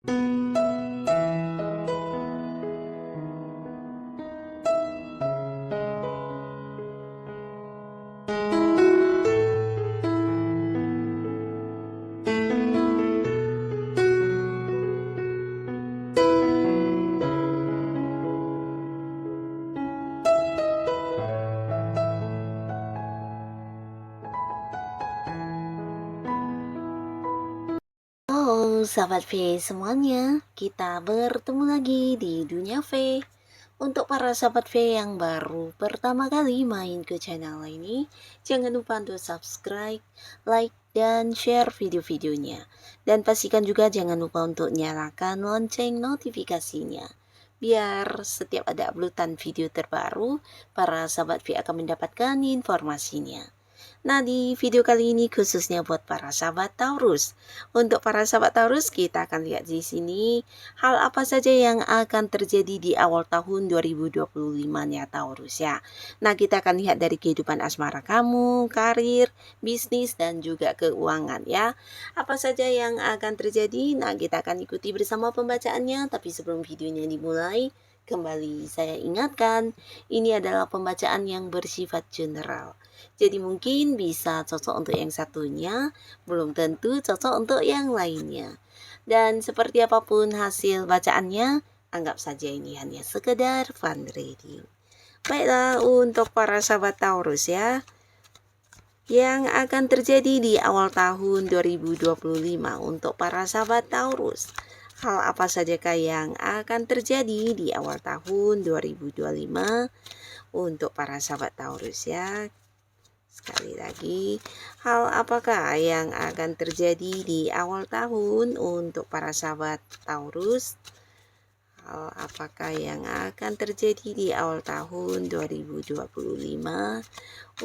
Halo sahabat V semuanya, kita bertemu lagi di Dunia V. Untuk para sahabat V yang baru pertama kali main ke channel ini, jangan lupa untuk subscribe, like, dan share video-videonya. Dan pastikan juga jangan lupa untuk nyalakan lonceng notifikasinya. Biar setiap ada uploadan video terbaru, para sahabat V akan mendapatkan informasinya. Nah, di video kali ini khususnya buat para sahabat Taurus. Untuk para sahabat Taurus, kita akan lihat di sini hal apa saja yang akan terjadi di awal tahun 2025-nya Taurus ya. Nah, kita akan lihat dari kehidupan asmara kamu, karir, bisnis, dan juga keuangan ya. Apa saja yang akan terjadi? Nah, kita akan ikuti bersama pembacaannya. Tapi sebelum videonya dimulai, kembali saya ingatkan, ini adalah pembacaan yang bersifat general. Jadi mungkin bisa cocok untuk yang satunya, belum tentu cocok untuk yang lainnya. Dan seperti apapun hasil bacaannya, anggap saja ini hanya sekedar fun reading. Baiklah, untuk para sahabat Taurus ya, yang akan terjadi di awal tahun 2025 untuk para sahabat Taurus. Hal apa sajakah yang akan terjadi di awal tahun 2025 untuk para sahabat Taurus ya? Sekali lagi, hal apakah yang akan terjadi di awal tahun untuk para sahabat Taurus? Hal apakah yang akan terjadi di awal tahun 2025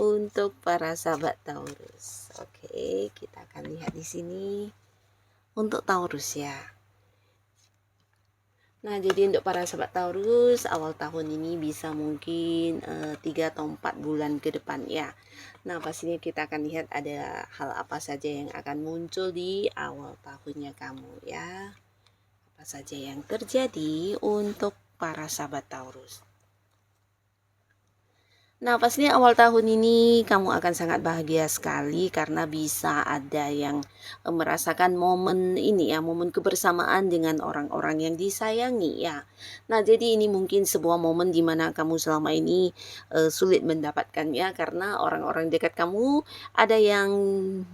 untuk para sahabat Taurus? Oke, kita akan lihat di sini untuk Taurus ya. Nah, jadi untuk para sahabat Taurus, awal tahun ini bisa mungkin 3 atau 4 bulan ke depan ya. Nah, pastinya kita akan lihat ada hal apa saja yang akan muncul di awal tahunnya kamu ya. Apa saja yang terjadi untuk para sahabat Taurus. Nah, pastinya awal tahun ini kamu akan sangat bahagia sekali karena bisa ada yang merasakan momen ini ya, momen kebersamaan dengan orang-orang yang disayangi ya. Nah, jadi ini mungkin sebuah momen di mana kamu selama ini sulit mendapatkannya karena orang-orang dekat kamu ada yang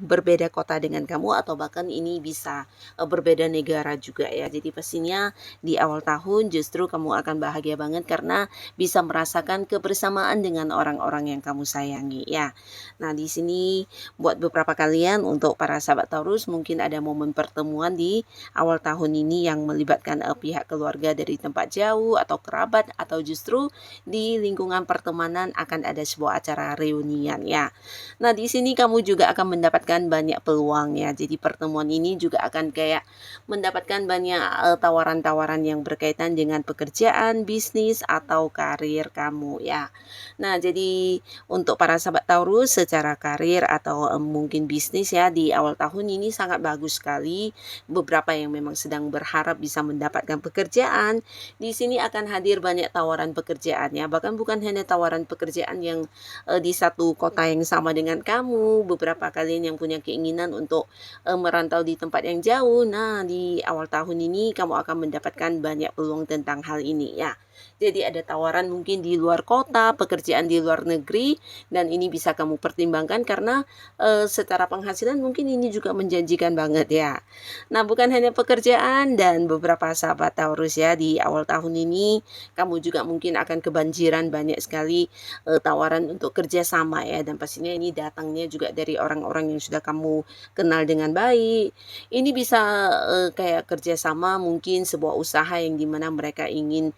berbeda kota dengan kamu atau bahkan ini bisa berbeda negara juga ya. Jadi pastinya di awal tahun justru kamu akan bahagia banget karena bisa merasakan kebersamaan dengan orang-orang yang kamu sayangi ya. Nah, di sini buat beberapa kalian untuk para sahabat Taurus mungkin ada momen pertemuan di awal tahun ini yang melibatkan pihak keluarga dari tempat jauh atau kerabat atau justru di lingkungan pertemanan akan ada sebuah acara reunian ya. Nah, di sini kamu juga akan mendapatkan banyak peluang ya. Jadi pertemuan ini juga akan kayak mendapatkan banyak tawaran-tawaran yang berkaitan dengan pekerjaan, bisnis atau karir kamu ya. Nah, jadi untuk para sahabat Taurus secara karir atau mungkin bisnis ya di awal tahun ini sangat bagus sekali. Beberapa yang memang sedang berharap bisa mendapatkan pekerjaan, di sini akan hadir banyak tawaran pekerjaan ya. Bahkan bukan hanya tawaran pekerjaan yang di satu kota yang sama dengan kamu, beberapa kalian yang punya keinginan untuk merantau di tempat yang jauh. Nah, di awal tahun ini kamu akan mendapatkan banyak peluang tentang hal ini ya. Jadi ada tawaran mungkin di luar kota, pekerjaan di luar negeri, dan ini bisa kamu pertimbangkan karena secara penghasilan mungkin ini juga menjanjikan banget ya. Nah, bukan hanya pekerjaan dan beberapa sahabat Taurus ya di awal tahun ini kamu juga mungkin akan kebanjiran banyak sekali tawaran untuk kerjasama ya, dan pastinya ini datangnya juga dari orang-orang yang sudah kamu kenal dengan baik. Ini bisa kayak kerjasama mungkin sebuah usaha yang dimana mereka ingin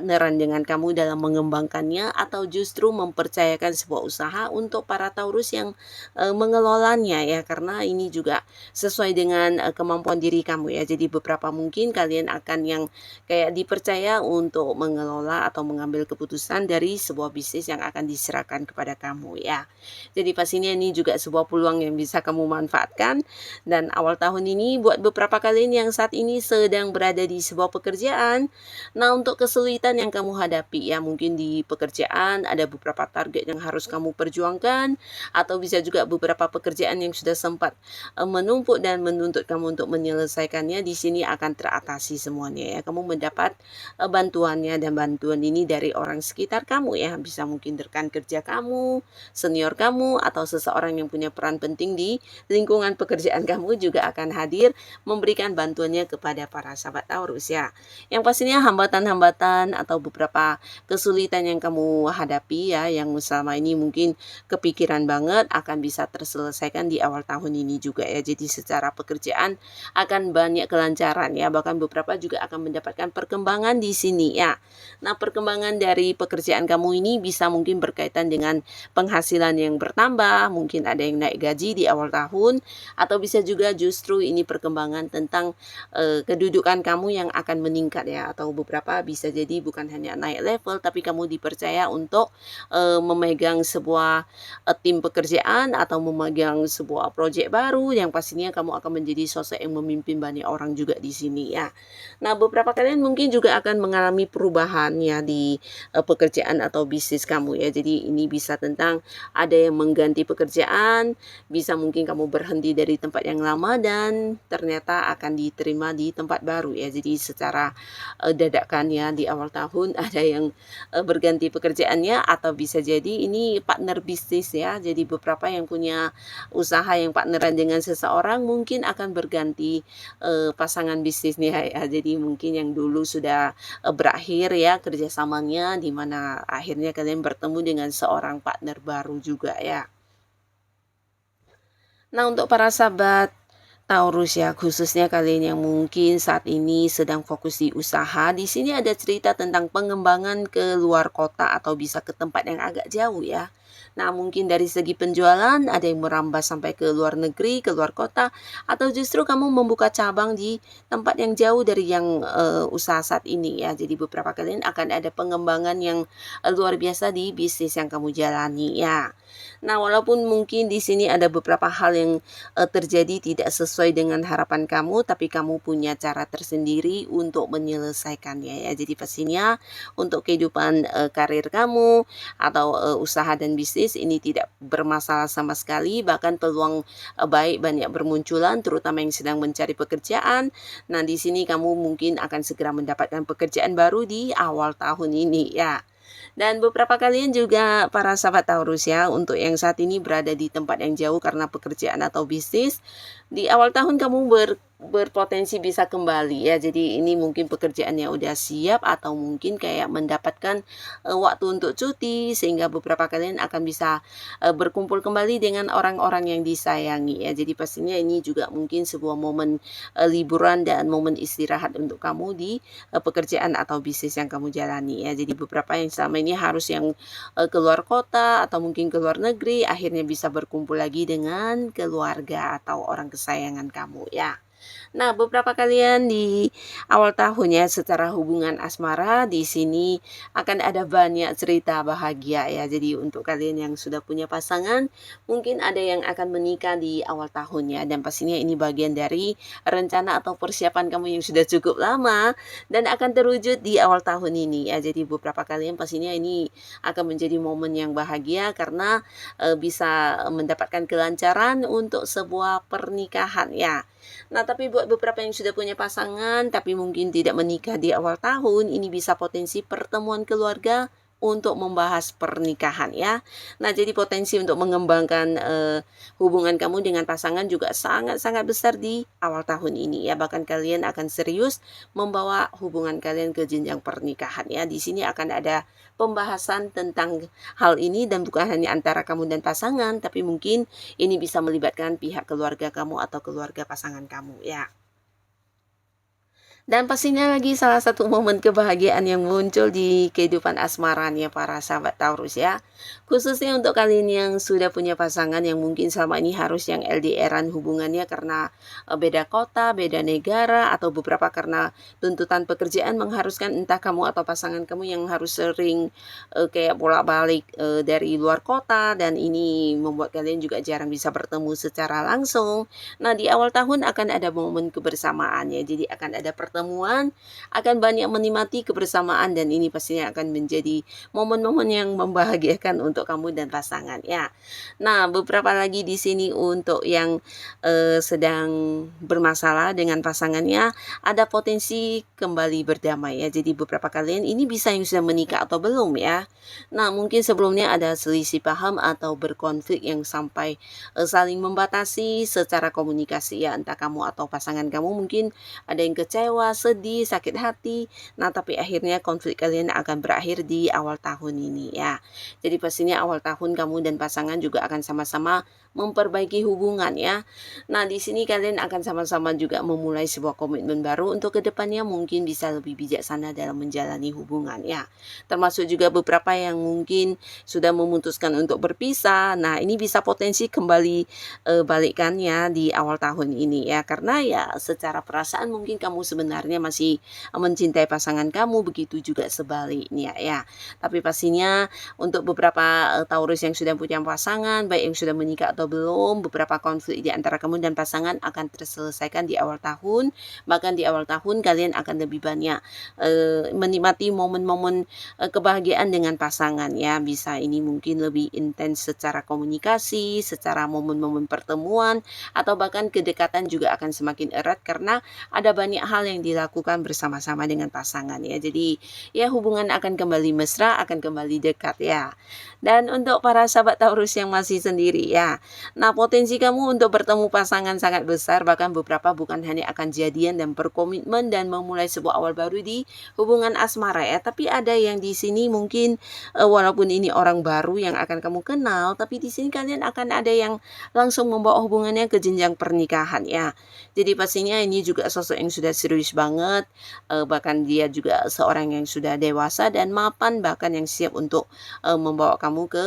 partneran dengan kamu dalam mengembangkannya atau justru mempercayakan sebuah usaha untuk para Taurus yang mengelolanya ya, karena ini juga sesuai dengan kemampuan diri kamu ya. Jadi beberapa mungkin kalian akan yang kayak dipercaya untuk mengelola atau mengambil keputusan dari sebuah bisnis yang akan diserahkan kepada kamu ya. Jadi pastinya ini juga sebuah peluang yang bisa kamu manfaatkan. Dan awal tahun ini buat beberapa kalian yang saat ini sedang berada di sebuah pekerjaan, nah untuk kesulitan yang kamu hadapi ya, mungkin di pekerjaan ada beberapa target yang harus kamu perjuangkan, atau bisa juga beberapa pekerjaan yang sudah sempat menumpuk dan menuntut kamu untuk menyelesaikannya, di sini akan teratasi semuanya ya. Kamu mendapat bantuannya, dan bantuan ini dari orang sekitar kamu ya, bisa mungkin rekan kerja kamu, senior kamu, atau seseorang yang punya peran penting di lingkungan pekerjaan kamu juga akan hadir memberikan bantuannya kepada para sahabat Taurus ya. Yang pastinya hambatan-hambatan atau beberapa kesulitan yang kamu hadapi ya, yang selama ini mungkin kepikiran banget, akan bisa terselesaikan di awal tahun ini juga ya. Jadi secara pekerjaan akan banyak kelancaran ya, bahkan beberapa juga akan mendapatkan perkembangan di sini ya. Nah, perkembangan dari pekerjaan kamu ini bisa mungkin berkaitan dengan penghasilan yang bertambah, mungkin ada yang naik gaji di awal tahun, atau bisa juga justru ini perkembangan tentang kedudukan kamu yang akan meningkat ya, atau beberapa bisa jadi bukan hanya naik level, tapi kamu dipercaya untuk memegang sebuah tim pekerjaan atau memegang sebuah proyek baru, yang pastinya kamu akan menjadi sosok yang memimpin banyak orang juga di sini ya. Nah, beberapa kalian mungkin juga akan mengalami perubahan ya di pekerjaan atau bisnis kamu ya. Jadi ini bisa tentang ada yang mengganti pekerjaan, bisa mungkin kamu berhenti dari tempat yang lama dan ternyata akan diterima di tempat baru ya. Jadi secara dadakan ya di awal tahun ada yang berganti pekerjaannya, atau bisa jadi ini partner bisnis ya. Jadi beberapa yang punya usaha yang partneran dengan seseorang mungkin akan berganti pasangan bisnisnya ya. Jadi mungkin yang dulu sudah berakhir ya kerjasamanya, di mana akhirnya kalian bertemu dengan seorang partner baru juga ya. Nah, untuk para sahabat Taurus ya, khususnya kalian yang mungkin saat ini sedang fokus di usaha, di sini ada cerita tentang pengembangan ke luar kota atau bisa ke tempat yang agak jauh ya. Nah, mungkin dari segi penjualan ada yang merambah sampai ke luar negeri, ke luar kota, atau justru kamu membuka cabang di tempat yang jauh dari yang usaha saat ini ya. Jadi beberapa kalian akan ada pengembangan yang luar biasa di bisnis yang kamu jalani ya. Nah, walaupun mungkin di sini ada beberapa hal yang terjadi tidak sesuai dengan harapan kamu, tapi kamu punya cara tersendiri untuk menyelesaikannya ya. Jadi pastinya untuk kehidupan karir kamu atau usaha dan bisnis ini tidak bermasalah sama sekali, bahkan peluang baik banyak bermunculan, terutama yang sedang mencari pekerjaan. Nah, di sini kamu mungkin akan segera mendapatkan pekerjaan baru di awal tahun ini ya. Dan beberapa kalian juga para sahabat Taurus ya, untuk yang saat ini berada di tempat yang jauh karena pekerjaan atau bisnis, di awal tahun kamu berpotensi bisa kembali ya. Jadi ini mungkin pekerjaannya udah siap, atau mungkin kayak mendapatkan waktu untuk cuti, sehingga beberapa kalian akan bisa berkumpul kembali dengan orang-orang yang disayangi ya. Jadi pastinya ini juga mungkin sebuah momen liburan dan momen istirahat untuk kamu di pekerjaan atau bisnis yang kamu jalani ya. Jadi beberapa yang selama ini harus yang keluar kota atau mungkin ke luar negeri, akhirnya bisa berkumpul lagi dengan keluarga atau orang kesayangan kamu ya. Nah, beberapa kalian di awal tahun ya, secara hubungan asmara di sini akan ada banyak cerita bahagia ya. Jadi untuk kalian yang sudah punya pasangan, mungkin ada yang akan menikah di awal tahun ya, dan pastinya ini bagian dari rencana atau persiapan kamu yang sudah cukup lama dan akan terwujud di awal tahun ini ya. Jadi beberapa kalian pastinya ini akan menjadi momen yang bahagia karena bisa mendapatkan kelancaran untuk sebuah pernikahan ya. Nah, tapi buat beberapa yang sudah punya pasangan tapi mungkin tidak menikah di awal tahun, ini bisa potensi pertemuan keluarga untuk membahas pernikahan ya. Nah, jadi potensi untuk mengembangkan hubungan kamu dengan pasangan juga sangat-sangat besar di awal tahun ini ya. Bahkan kalian akan serius membawa hubungan kalian ke jenjang pernikahan ya. Di sini akan ada pembahasan tentang hal ini, dan bukan hanya antara kamu dan pasangan, tapi mungkin ini bisa melibatkan pihak keluarga kamu atau keluarga pasangan kamu ya. Dan pastinya lagi salah satu momen kebahagiaan yang muncul di kehidupan asmaranya para sahabat Taurus ya. Khususnya untuk kalian yang sudah punya pasangan yang mungkin selama ini harus yang LDR-an hubungannya karena beda kota, beda negara, atau beberapa karena tuntutan pekerjaan mengharuskan entah kamu atau pasangan kamu yang harus sering kayak bolak-balik dari luar kota, dan ini membuat kalian juga jarang bisa bertemu secara langsung. Nah, di awal tahun akan ada momen kebersamaan ya. Jadi akan ada pertemuan, akan banyak menikmati kebersamaan, dan ini pastinya akan menjadi momen-momen yang membahagiakan untuk kamu dan pasangan ya. Nah, beberapa lagi di sini untuk yang sedang bermasalah dengan pasangannya, ada potensi kembali berdamai ya. Jadi beberapa kalian ini bisa yang sudah menikah atau belum ya. Nah, mungkin sebelumnya ada selisih paham atau berkonflik yang sampai saling membatasi secara komunikasi ya, entah kamu atau pasangan kamu mungkin ada yang kecewa, sedih, sakit hati. Nah, tapi akhirnya konflik kalian akan berakhir di awal tahun ini ya. Jadi pastinya awal tahun kamu dan pasangan juga akan sama-sama memperbaiki hubungan ya. Nah, di sini kalian akan sama-sama juga memulai sebuah komitmen baru untuk kedepannya mungkin bisa lebih bijaksana dalam menjalani hubungan ya. Termasuk juga beberapa yang mungkin sudah memutuskan untuk berpisah. Nah, ini bisa potensi kembali balikannya di awal tahun ini ya. Karena ya secara perasaan mungkin kamu sebenarnya masih mencintai pasangan kamu, begitu juga sebaliknya ya. Tapi pastinya untuk beberapa Taurus yang sudah punya pasangan, baik yang sudah menikah atau belum, beberapa konflik di antara kamu dan pasangan akan terselesaikan di awal tahun. Bahkan di awal tahun kalian akan lebih banyak menikmati momen-momen kebahagiaan dengan pasangan ya. Bisa ini mungkin lebih intens secara komunikasi, secara momen-momen pertemuan, atau bahkan kedekatan juga akan semakin erat karena ada banyak hal yang dilakukan bersama-sama dengan pasangan ya. Jadi ya hubungan akan kembali mesra, akan kembali dekat ya. Dan untuk para sahabat Taurus yang masih sendiri ya, nah potensi kamu untuk bertemu pasangan sangat besar, bahkan beberapa bukan hanya akan jadian dan berkomitmen dan memulai sebuah awal baru di hubungan asmara ya, tapi ada yang di sini mungkin walaupun ini orang baru yang akan kamu kenal, tapi di sini kalian akan ada yang langsung membawa hubungannya ke jenjang pernikahan ya. Jadi pastinya ini juga sosok yang sudah serius banget, bahkan dia juga seorang yang sudah dewasa dan mapan, bahkan yang siap untuk membawa kamu ke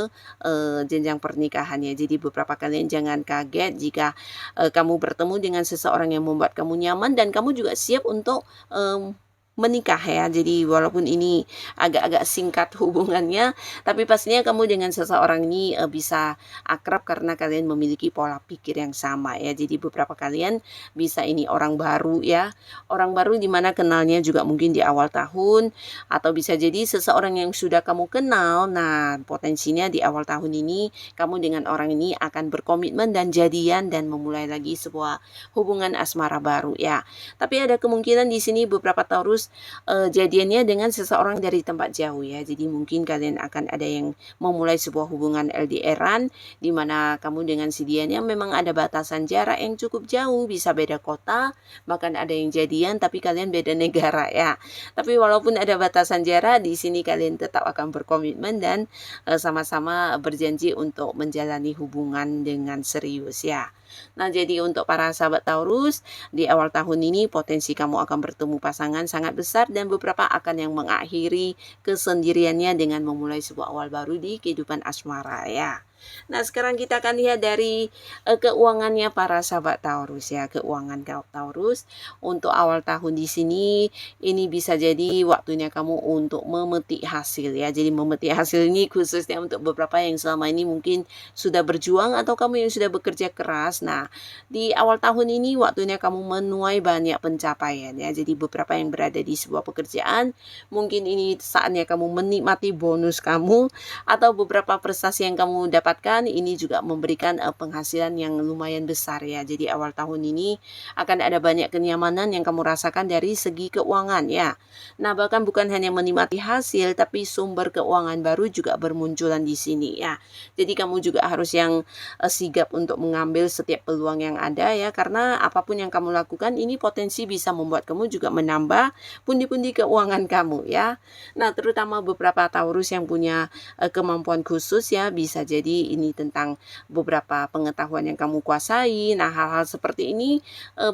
jenjang pernikahannya. Jadi beberapa kalian jangan kaget jika kamu bertemu dengan seseorang yang membuat kamu nyaman dan kamu juga siap untuk menikah ya. Jadi walaupun ini agak-agak singkat hubungannya, tapi pastinya kamu dengan seseorang ini bisa akrab karena kalian memiliki pola pikir yang sama ya. Jadi beberapa kalian bisa ini orang baru ya. Orang baru di mana kenalnya juga mungkin di awal tahun, atau bisa jadi seseorang yang sudah kamu kenal. Nah, potensinya di awal tahun ini kamu dengan orang ini akan berkomitmen dan jadian dan memulai lagi sebuah hubungan asmara baru ya. Tapi ada kemungkinan di sini beberapa Taurus jadiannya dengan seseorang dari tempat jauh ya. Jadi mungkin kalian akan ada yang memulai sebuah hubungan LDR-an di mana kamu dengan si dianya memang ada batasan jarak yang cukup jauh, bisa beda kota, bahkan ada yang jadian tapi kalian beda negara ya. Tapi walaupun ada batasan jarak, di sini kalian tetap akan berkomitmen dan sama-sama berjanji untuk menjalani hubungan dengan serius ya. Nah, jadi untuk para sahabat Taurus, di awal tahun ini potensi kamu akan bertemu pasangan sangat besar dan beberapa akan yang mengakhiri kesendiriannya dengan memulai sebuah awal baru di kehidupan asmara ya. Nah, sekarang kita akan lihat dari keuangannya para sahabat Taurus ya. Keuangan Taurus untuk awal tahun di sini ini bisa jadi waktunya kamu untuk memetik hasil ya. Jadi memetik hasil ini khususnya untuk beberapa yang selama ini mungkin sudah berjuang atau kamu yang sudah bekerja keras. Nah, di awal tahun ini waktunya kamu menuai banyak pencapaian ya. Jadi beberapa yang berada di sebuah pekerjaan, mungkin ini saatnya kamu menikmati bonus kamu atau beberapa prestasi yang kamu dapat ini juga memberikan penghasilan yang lumayan besar ya. Jadi awal tahun ini akan ada banyak kenyamanan yang kamu rasakan dari segi keuangan ya. Nah, bahkan bukan hanya menikmati hasil, tapi sumber keuangan baru juga bermunculan di sini ya. Jadi kamu juga harus yang sigap untuk mengambil setiap peluang yang ada ya, karena apapun yang kamu lakukan ini potensi bisa membuat kamu juga menambah pundi-pundi keuangan kamu ya. Nah, terutama beberapa Taurus yang punya kemampuan khusus ya, bisa jadi Jadi ini tentang beberapa pengetahuan yang kamu kuasai. Nah, hal-hal seperti ini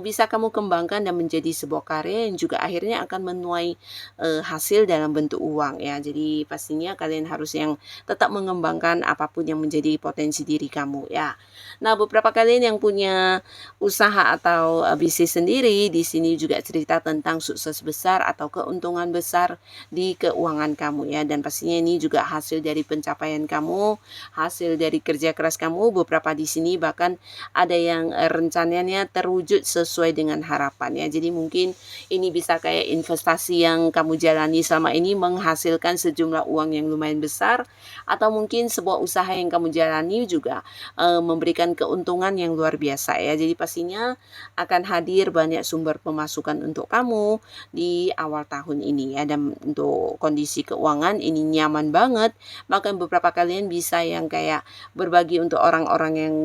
bisa kamu kembangkan dan menjadi sebuah karya yang juga akhirnya akan menuai hasil dalam bentuk uang ya. Jadi pastinya kalian harus yang tetap mengembangkan apapun yang menjadi potensi diri kamu ya. Nah, beberapa kalian yang punya usaha atau bisnis sendiri, di sini juga cerita tentang sukses besar atau keuntungan besar di keuangan kamu ya. Dan pastinya ini juga hasil dari pencapaian kamu, hasil dari kerja keras kamu. Beberapa di sini bahkan ada yang rencananya terwujud sesuai dengan harapan ya. Jadi mungkin ini bisa kayak investasi yang kamu jalani selama ini menghasilkan sejumlah uang yang lumayan besar, atau mungkin sebuah usaha yang kamu jalani juga memberikan keuntungan yang luar biasa ya. Jadi pastinya akan hadir banyak sumber pemasukan untuk kamu di awal tahun ini ya. Dan untuk kondisi keuangan ini nyaman banget, maka beberapa kalian bisa yang kayak berbagi untuk orang-orang yang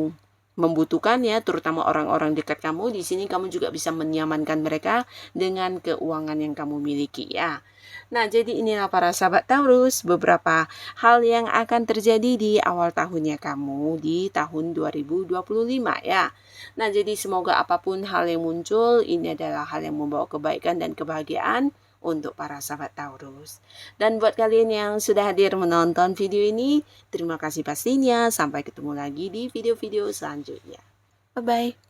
membutuhkan ya, terutama orang-orang dekat kamu. Di sini kamu juga bisa menyamankan mereka dengan keuangan yang kamu miliki ya. Nah, jadi inilah para sahabat Taurus beberapa hal yang akan terjadi di awal tahunnya kamu di tahun 2025 ya. Nah, jadi semoga apapun hal yang muncul, ini adalah hal yang membawa kebaikan dan kebahagiaan untuk para sahabat Taurus. Dan buat kalian yang sudah hadir menonton video ini, terima kasih pastinya. Sampai ketemu lagi di video-video selanjutnya. Bye-bye.